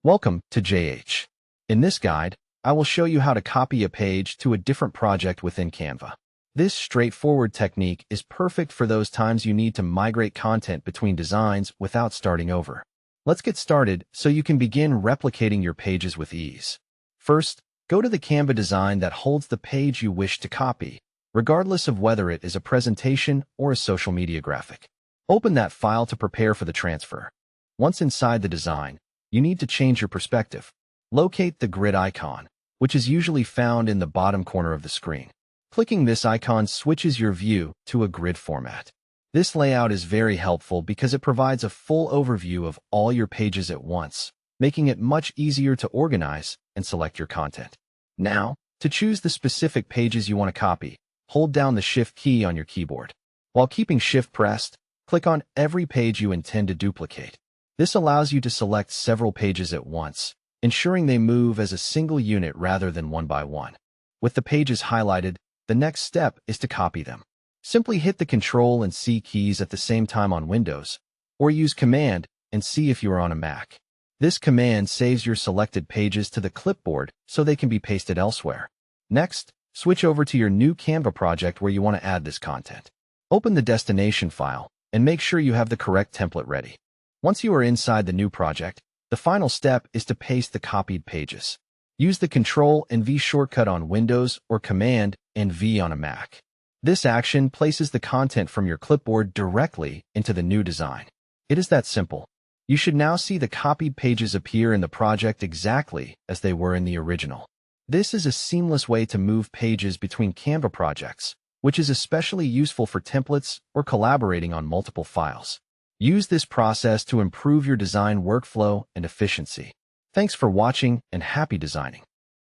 Welcome to JH. In this guide, I will show you how to copy a page to a different project within Canva. This straightforward technique is perfect for those times you need to migrate content between designs without starting over. Let's get started so you can begin replicating your pages with ease. First, go to the Canva design that holds the page you wish to copy, regardless of whether it is a presentation or a social media graphic. Open that file to prepare for the transfer. Once inside the design, you need to change your perspective. Locate the grid icon, which is usually found in the bottom corner of the screen. Clicking this icon switches your view to a grid format. This layout is very helpful because it provides a full overview of all your pages at once, making it much easier to organize and select your content. Now, to choose the specific pages you want to copy, hold down the Shift key on your keyboard. While keeping Shift pressed, click on every page you intend to duplicate. This allows you to select several pages at once, ensuring they move as a single unit rather than one by one. With the pages highlighted, the next step is to copy them. Simply hit the Ctrl and C keys at the same time on Windows, or use Command and C if you are on a Mac. This command saves your selected pages to the clipboard so they can be pasted elsewhere. Next, switch over to your new Canva project where you want to add this content. Open the destination file and make sure you have the correct template ready. Once you are inside the new project, the final step is to paste the copied pages. Use the Ctrl and V shortcut on Windows or Command and V on a Mac. This action places the content from your clipboard directly into the new design. It is that simple. You should now see the copied pages appear in the project exactly as they were in the original. This is a seamless way to move pages between Canva projects, which is especially useful for templates or collaborating on multiple files. Use this process to improve your design workflow and efficiency. Thanks for watching and happy designing.